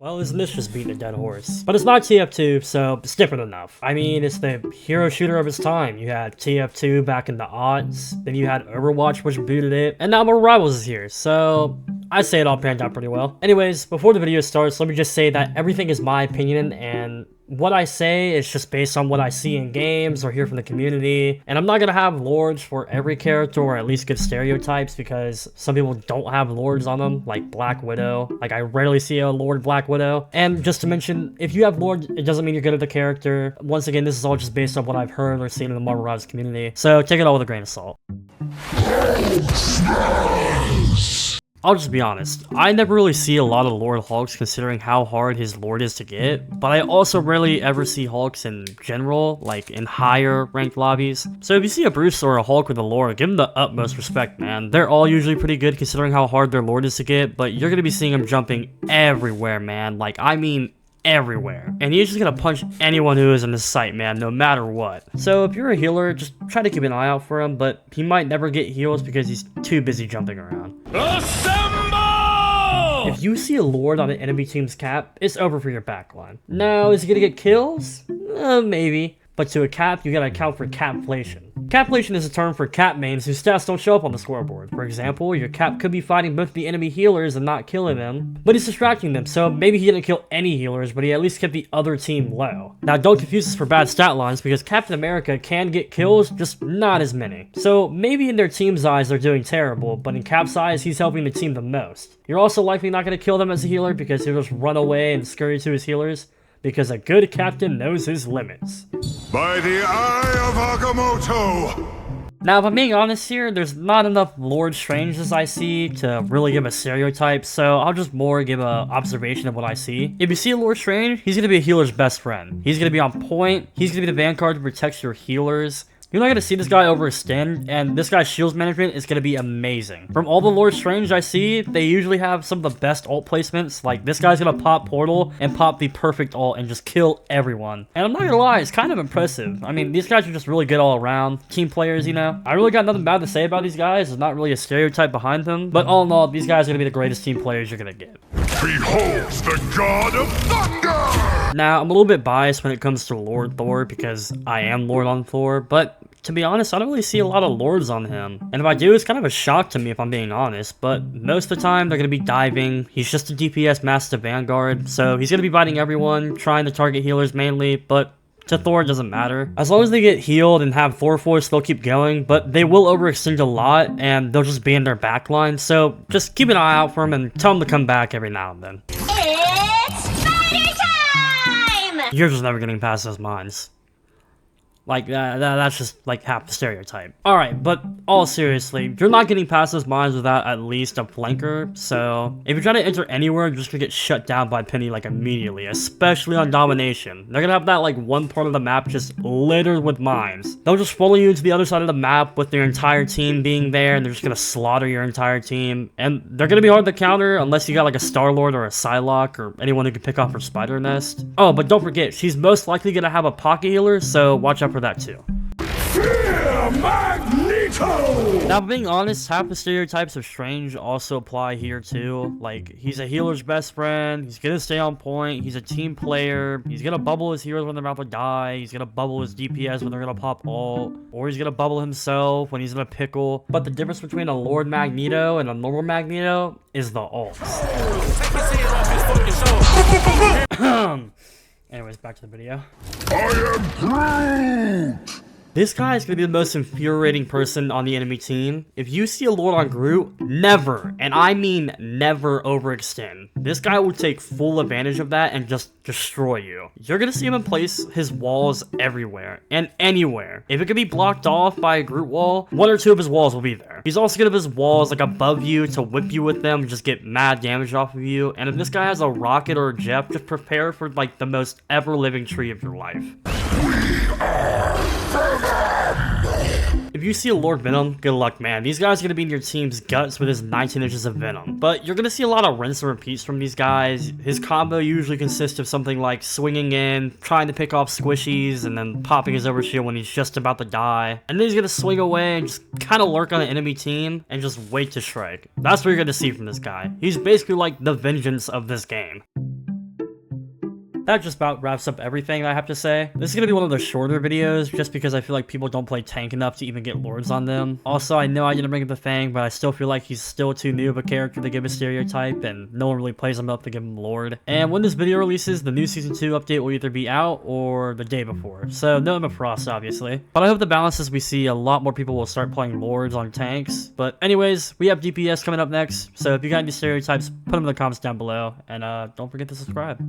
Well, isn't this just beating a dead horse? But it's not TF2, so it's different enough. I mean, it's the hero shooter of its time. You had TF2 back in the aughts, then you had Overwatch, which booted it, and now more Rivals is here, so I'd say it all panned out pretty well. Anyways, before the video starts, let me just say that everything is my opinion, and what I say is just based on what I see in games or hear from the community, and I'm not gonna have lords for every character or at least give stereotypes because some people don't have lords on them, like Black Widow. Like, I rarely see a lord Black Widow. And just to mention, if you have lord, it doesn't mean you're good at the character. Once again, this is all just based on what I've heard or seen in the Marvel Rivals community, so take it all with a grain of salt. I'll just be honest, I never really see a lot of Lord Hulks considering how hard his Lord is to get, but I also rarely ever see Hulks in general, like in higher ranked lobbies. So if you see a Bruce or a Hulk with a Lord, give them the utmost respect, man. They're all usually pretty good considering how hard their Lord is to get, but you're gonna be seeing him jumping everywhere, man. Like, I mean everywhere. And he's just gonna punch anyone who is in his sight, man, no matter what. So if you're a healer, just try to keep an eye out for him, but he might never get heals because he's too busy jumping around. Assemble! If you see a Lord on an enemy team's cap, it's over for your backline. Now, is he gonna get kills? Maybe. But to a cap, you gotta account for capflation. Capflation is a term for cap mains whose stats don't show up on the scoreboard. For example, your cap could be fighting both the enemy healers and not killing them, but he's distracting them, so maybe he didn't kill any healers, but he at least kept the other team low. Now, don't confuse this for bad stat lines, because Captain America can get kills, just not as many. So maybe in their team's eyes they're doing terrible, but in Cap's eyes he's helping the team the most. You're also likely not going to kill them as a healer because he'll just run away and scurry to his healers, because a good captain knows his limits. By the eye of Agamotto! Now, if I'm being honest here, there's not enough Lord Stranges I see to really give a stereotype, so I'll just more give an observation of what I see. If you see a Lord Strange, he's going to be a healer's best friend. He's going to be on point, he's going to be the Vanguard who protects your healers. You're not going to see this guy overextend, and this guy's shields management is going to be amazing. From all the Lord Strange I see, they usually have some of the best ult placements. Like, this guy's going to pop Portal and pop the perfect ult and just kill everyone. And I'm not going to lie, it's kind of impressive. I mean, these guys are just really good all around. Team players, you know. I really got nothing bad to say about these guys. There's not really a stereotype behind them. But all in all, these guys are going to be the greatest team players you're going to get. Beholds the God of Thunder! Now, I'm a little bit biased when it comes to Lord Thor because I am Lord on Thor, but to be honest, I don't really see a lot of lords on him. And if I do, it's kind of a shock to me if I'm being honest, but most of the time they're going to be diving. He's just a DPS master Vanguard, so he's going to be biting everyone, trying to target healers mainly, but to Thor, it doesn't matter. As long as they get healed and have Thor Force, they'll keep going, but they will overextend a lot, and they'll just be in their backline, so just keep an eye out for them and tell them to come back every now and then. It's spider time! You're just never getting past those mines. Like, that's just, like, half the stereotype. Alright, but all seriously, you're not getting past those mines without at least a flanker, so if you're trying to enter anywhere, you're just gonna get shut down by Peni, like, immediately, especially on domination. They're gonna have that, like, one part of the map just littered with mines. They'll just follow you to the other side of the map with their entire team being there, and they're just gonna slaughter your entire team, and they're gonna be hard to counter unless you got, like, a Star-Lord or a Psylocke or anyone who can pick off her Spider Nest. Oh, but don't forget, she's most likely gonna have a pocket healer, so watch out for that too. Fear Magneto! Now, being honest, half the stereotypes of Strange also apply here too. Like, he's a healer's best friend, he's gonna stay on point, he's a team player, he's gonna bubble his healers when they're about to die, he's gonna bubble his DPS when they're gonna pop ult, or he's gonna bubble himself when he's in a pickle. But the difference between a Lord Magneto and a normal Magneto is the ults. Anyways, back to the video. I am Groot! This guy is going to be the most infuriating person on the enemy team. If you see a Lord on Groot, never, and I mean never overextend. This guy will take full advantage of that and just destroy you. You're going to see him place his walls everywhere and anywhere. If it can be blocked off by a Groot wall, one or two of his walls will be there. He's also going to have his walls like above you to whip you with them and just get mad damage off of you. And if this guy has a rocket or a jet, just prepare for like the most ever living tree of your life. If you see a Lord Venom, good luck, man. These guys are going to be in your team's guts with his 19 inches of Venom. But you're going to see a lot of rinse and repeats from these guys. His combo usually consists of something like swinging in, trying to pick off squishies, and then popping his overshield when he's just about to die. And then he's going to swing away and just kind of lurk on the enemy team and just wait to strike. That's what you're going to see from this guy. He's basically like the vengeance of this game. that just about wraps up everything I have to say. This is gonna be one of the shorter videos, just because I feel like people don't play tank enough to even get lords on them. Also, I know I didn't bring up the Fang, but I still feel like he's still too new of a character to give a stereotype, and no one really plays him up to give him lord. And when this video releases, the new Season 2 update will either be out or the day before, so no Emma Frost, obviously. But I hope the balance is we see a lot more people will start playing lords on tanks. But anyways, we have DPS coming up next, so if you got any stereotypes, put them in the comments down below, and don't forget to subscribe.